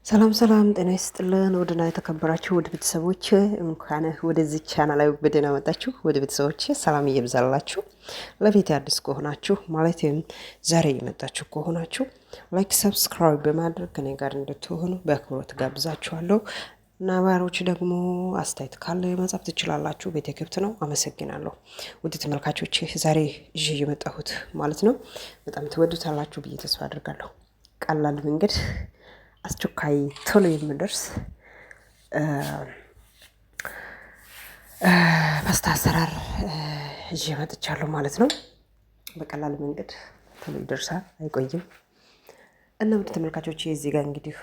ሰላም ሰላም ጤና ይስጥልን ውድና የተከበራችሁ ውድ ቤተሰቦች እንኳን ወደዚህ ቻናል ላይ በደህና መጣችሁ። ውድ ቤተሰቦች ሰላም እየብዛላችሁ። ለቤት አዲስ ከሆናችሁ ማለትም ዛሬ የመጣችሁ ከሆናችሁ ላይክ፣ ሰብስክራይብ በማድረግ ከኔ ጋር እንድትሆኑ በአክብሮት ጋብዛችኋለሁ። ነባሮች ደግሞ አስተያየት ካለ መጻፍ ትችላላችሁ። ቤተ ክፍት ነው። አመሰግናለሁ። ውድ ተመልካቾች ዛሬ ይዤ የመጣሁት ማለት ነው በጣም ትወዱታላችሁ ብዬ ተስፋ አድርጋለሁ። ቀላል መንገድ አስቸኳይ ቶሎ የሚደርስ ፓስታ አሰራር ይዤ መጥቻለሁ ማለት ነው። በቀላል መንገድ ቶሎ ይደርሳል፣ አይቆይም። እና ውድ ተመልካቾች እዚህ ጋር እንግዲህ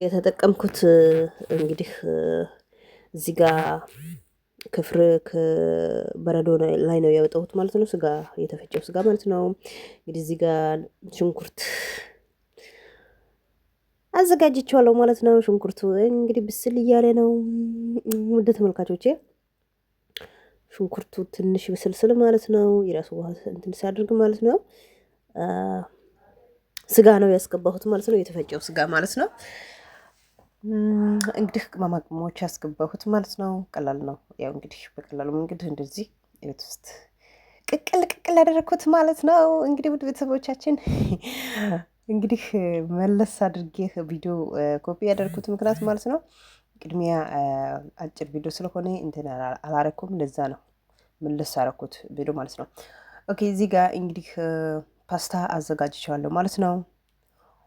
የተጠቀምኩት እንግዲህ እዚህ ጋር ከበረዶ ላይ ነው ያወጣሁት ማለት ነው። ስጋ የተፈጨው ስጋ ማለት ነው። እንግዲህ እዚህ ጋር ሽንኩርት አዘጋጅቼዋለሁ ማለት ነው። ሽንኩርቱ እንግዲህ ብስል እያለ ነው። ውድ ተመልካቾቼ ሽንኩርቱ ትንሽ ብስልስል ማለት ነው። የራሱ ውሃ እንትን ሲያደርግ ማለት ነው። ስጋ ነው ያስገባሁት ማለት ነው። የተፈጨው ስጋ ማለት ነው። እንግዲህ ቅመማ ቅመሞች ያስገባሁት ማለት ነው። ቀላል ነው። ያው እንግዲህ በቀላሉ መንገድ እንደዚህ ቤት ውስጥ ቅቅል ያደረኩት ማለት ነው። እንግዲህ ውድ ቤተሰቦቻችን እንግዲህ መለስ አድርጌ ቪዲዮ ኮፒ ያደርኩት ምክንያት ማለት ነው። ቅድሚያ አጭር ቪዲዮ ስለሆነ እንትን አላረኩም፣ ለዛ ነው መለስ አረኩት ቪዲዮ ማለት ነው። ኦኬ እዚህ ጋር እንግዲህ ፓስታ አዘጋጅቻለሁ ማለት ነው።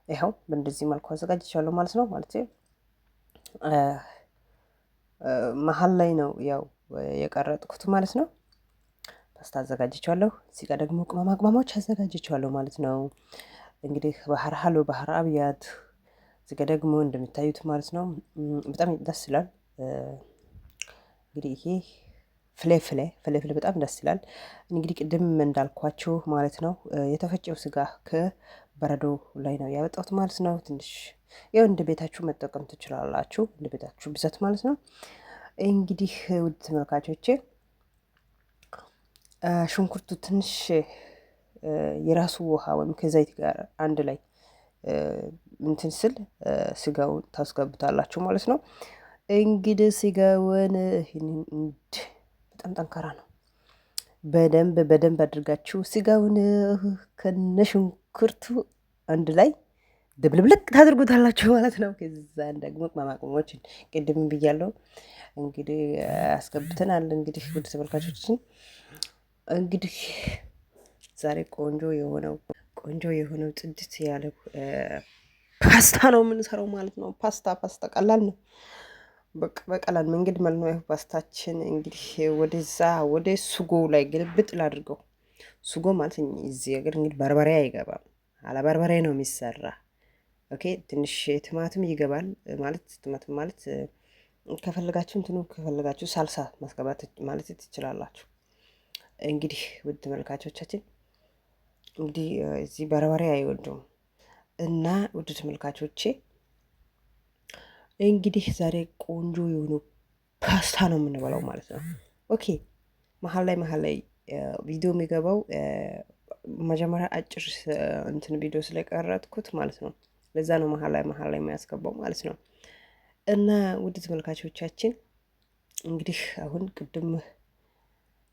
ይኸው በእንደዚህ መልኩ አዘጋጅቻለሁ ማለት ነው። ማለት መሀል ላይ ነው ያው የቀረጥኩት ማለት ነው። ፓስታ አዘጋጅቻለሁ። እዚህ ጋር ደግሞ ቅመማ ቅመሞች አዘጋጅቻለሁ ማለት ነው። እንግዲህ ባህር ሀሎ ባህር አብያት እዚህ ጋር ደግሞ እንደምታዩት ማለት ነው። በጣም ደስ ይላል። እንግዲህ ይሄ ፍሌ በጣም ደስ ይላል። እንግዲህ ቅድም እንዳልኳችሁ ማለት ነው የተፈጨው ስጋ ከበረዶ ላይ ነው ያወጣሁት ማለት ነው። ትንሽ ያው እንደ ቤታችሁ መጠቀም ትችላላችሁ፣ እንደ ቤታችሁ ብዛት ማለት ነው። እንግዲህ ውድ ተመልካቾቼ ሽንኩርቱ ትንሽ የራሱ ውሃ ወይም ከዘይት ጋር አንድ ላይ እንትን ስል ስጋውን ታስገብታላችሁ ማለት ነው። እንግዲህ ስጋውን በጣም ጠንካራ ነው። በደንብ አድርጋችሁ ስጋውን ከነሽንኩርቱ አንድ ላይ ድብልብልቅ ታድርጉታላችሁ ማለት ነው። ከዛን ደግሞ ቅመማ ቅመሞችን ቅድም ብያለሁ እንግዲህ አስገብተናል። እንግዲህ ውድ ተመልካቾችን እንግዲህ ዛሬ ቆንጆ የሆነው ጽድት ያለ ፓስታ ነው የምንሰራው ማለት ነው። ፓስታ ቀላል ነው። በቀላል መንገድ ማለት ነው። ፓስታችን እንግዲህ ወደ ሱጎ ላይ ግልብጥ ላድርገው። ሱጎ ማለት እዚህ ሀገር እንግዲህ በርበሬ አይገባም፣ አለ በርበሬ ነው የሚሰራ። ኦኬ ትንሽ ቲማቲም ይገባል ማለት ቲማቲም ማለት ከፈለጋችሁ ሳልሳ ማስገባት ማለት ትችላላችሁ። እንግዲህ ውድ ተመልካቾቻችን እንግዲህ እዚህ በርበሬ አይወዱም እና ውድ ተመልካቾቼ እንግዲህ ዛሬ ቆንጆ የሆኑ ፓስታ ነው የምንበላው ማለት ነው። ኦኬ መሀል ላይ ቪዲዮ የሚገባው መጀመሪያ አጭር እንትን ቪዲዮ ስለቀረጥኩት ማለት ነው። ለዛ ነው መሀል ላይ የሚያስገባው ማለት ነው። እና ውድ ተመልካቾቻችን እንግዲህ አሁን ቅድም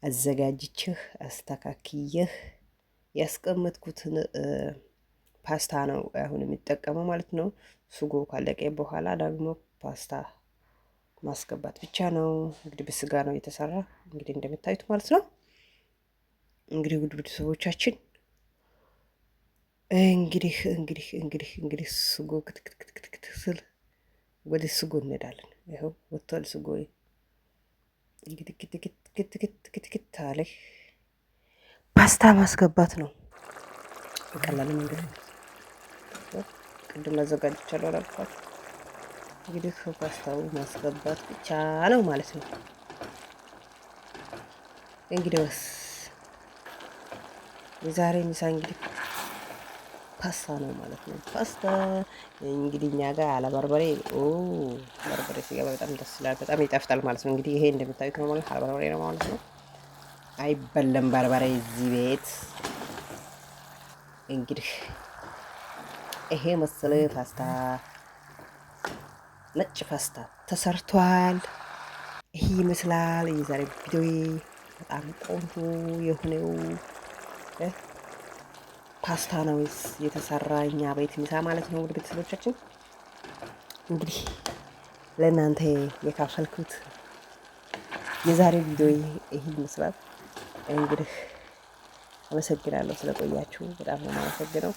አዘጋጅቼህ አስተካክየህ ያስቀመጥኩትን ፓስታ ነው አሁን የሚጠቀመው ማለት ነው። ሱጎ ካለቀ በኋላ ደግሞ ፓስታ ማስገባት ብቻ ነው። እንግዲህ በስጋ ነው የተሰራ እንግዲህ እንደምታዩት ማለት ነው። እንግዲህ ውድ ቤተሰቦቻችን እንግዲህ ሱጎ ክትክትክትክት ስል ወደ ሱጎ እንሄዳለን። ይኸው ወጥቷል ሱጎ እንግዲህ ክትክትክትክት አለ። ፓስታ ማስገባት ነው በቀላል መንገድ። ቅድም አዘጋጅቻለሁ አላልኳችሁ? እንግዲህ ፓስታው ማስገባት ብቻ ነው ማለት ነው። እንግዲህ የዛሬ ምሳ እንግዲህ ፓስታ ነው ማለት ነው። ፓስታ እንግዲህ እኛ ጋር አለ በርበሬ በርበሬ ሲገባ በጣም ደስ ይላል፣ በጣም ይጣፍጣል ማለት ነው። እንግዲህ ይሄ እንደምታዩት ነው ማለት አለ በርበሬ ነው ማለት ነው። አይበለም በርበሬ እዚህ ቤት እንግዲህ ይሄ መሰለ ፓስታ ነጭ ፓስታ ተሰርቷል። ይሄ ይመስላል የዛሬ ቪዲዮ። በጣም ቆንጆ የሆነው ፓስታ ነው የተሰራ እኛ ቤት ምሳ ማለት ነው። ውድ ቤተሰቦቻችን እንግዲህ ለእናንተ የካፈልኩት የዛሬ ቪዲዮ ይሄ ይመስላል። እንግዲህ አመሰግናለሁ ስለቆያችሁ፣ በጣም ነው የማመሰግነው።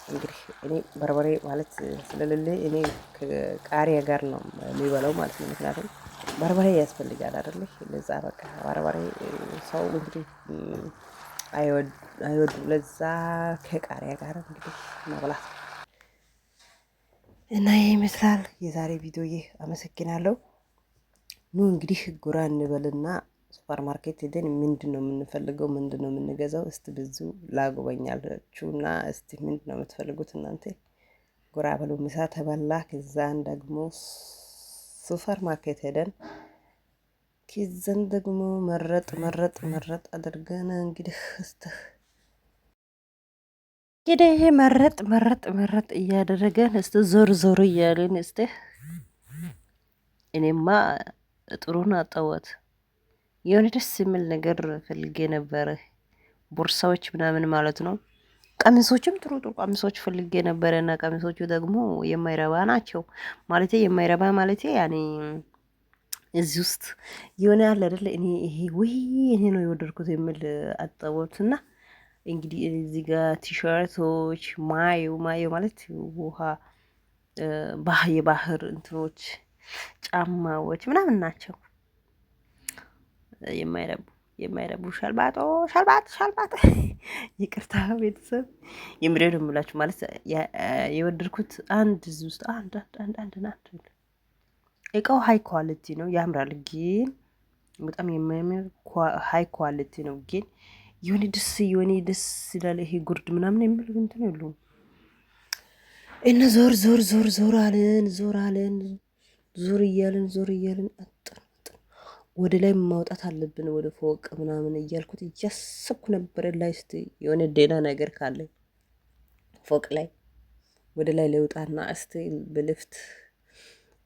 እንግዲህ እኔ በርበሬ ማለት ስለሌለ እኔ ከቃሪያ ጋር ነው የሚበላው ማለት ነው። ምክንያቱም በርበሬ ያስፈልጋል አይደለ? ለዛ በቃ በርበሬ ሰው እንግዲህ አይወድም። ለዛ ከቃሪያ ጋር እንግዲህ መብላት እና ይሄ ይመስላል የዛሬ ቪዲዮ። ይህ አመሰግናለሁ። ኑ እንግዲህ ጎራ እንበልና ሱፐር ማርኬት ሄደን ምንድን ነው የምንፈልገው? ምንድን ነው የምንገዛው? እስቲ ብዙ ላጎበኛችሁና እስቲ ምንድን ነው የምትፈልጉት እናንተ? ጎራ በሉ። ምሳ ተበላ። ከዛን ደግሞ ሱፐር ማርኬት ሄደን ከዛን ደግሞ መረጥ አድርገን እንግዲህ ይሄ መረጥ እያደረገን እስቲ ዞር እያልን እስቲ እኔማ ጥሩን አጣወት የሆነ ደስ የሚል ነገር ፈልጌ ነበረ። ቦርሳዎች ምናምን ማለት ነው። ቀሚሶችም ጥሩ ቀሚሶች ፈልጌ ነበረ እና ቀሚሶቹ ደግሞ የማይረባ ናቸው። ማለቴ የማይረባ ማለቴ ያኔ እዚህ ውስጥ የሆነ ያለ አይደለ? እኔ ነው የወደድኩት የሚል አጣወት እና እንግዲህ እዚህ ጋር ቲሸርቶች ማዮ ማለት ውሃ የባህር እንትኖች ጫማዎች ምናምን ናቸው። የማይረቡ ሸልባት ይቅርታ ቤተሰብ የምሬ ነው የምላችሁ። ማለት የወደድኩት አንድ እዚህ ውስጥ አንድ ናት። እቃው ሀይ ኳሊቲ ነው፣ ያምራል። ግን በጣም የሚያምር ሀይ ኳሊቲ ነው። ግን የሆነ ደስ ይላል። ይሄ ጉርድ ምናምን የሚል እንትን የለውም። እና ዞር አለን ዞር እያልን ወደ ላይ ማውጣት አለብን፣ ወደ ፎቅ ምናምን እያልኩት እያሰብኩ ነበረ። ላይ እስቲ የሆነ ዴና ነገር ካለ ፎቅ ላይ ወደ ላይ ለውጣና እስቲ በልፍት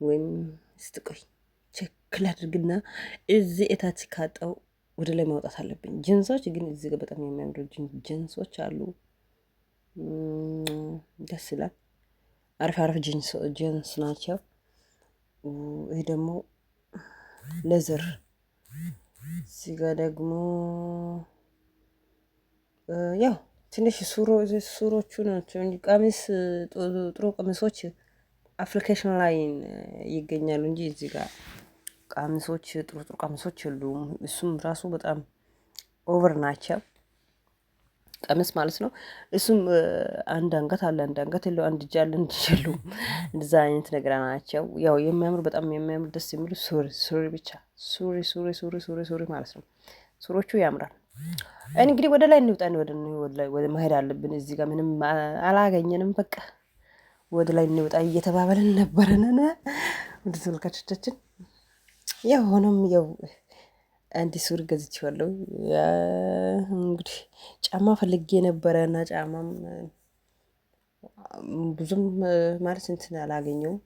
ወይም ስትቆይ ቸክል አድርግና እዚህ እታች ካጣው ወደ ላይ ማውጣት አለብኝ። ጅንሶች ግን እዚህ ጋር በጣም የሚያምሩ ጅንሶች አሉ። ደስ ይላል። አሪፍ ጅንስ ናቸው። ይሄ ደግሞ ለዘር እዚህ ጋር ደግሞ ያው ትንሽ ሱሮቹ ናቸው እንጂ ቀሚስ ጥሩ ቀሚሶች አፕሊኬሽን ላይ ይገኛሉ እንጂ እዚህ ጋር ቀሚሶች ጥሩ ቀሚሶች የሉም። እሱም ራሱ በጣም ኦቨር ናቸው። ቀሚስ ማለት ነው። እሱም አንድ አንገት አለ፣ አንድ አንገት የለው፣ አንድ እጅ አለ፣ አንድ እጅ የለውም። እንደዛ አይነት ነገር ናቸው። ያው የሚያምር በጣም የሚያምር ደስ የሚሉ ሱሪ ብቻ ሱሪ ማለት ነው። ሱሮቹ ያምራል። እንግዲህ ወደ ላይ እንውጣን፣ ወደ መሄድ አለብን። እዚህ ጋር ምንም አላገኘንም። በቃ ወደ ላይ እንውጣ እየተባበልን ነበረን ወደ ተመልካቾቻችን። ያው ሆኖም ያው አንድ ሱሪ ገዝቼዋለሁ። እንግዲህ ጫማ ፈልጌ ነበረ እና ጫማም ብዙም ማለት እንትን አላገኘውም።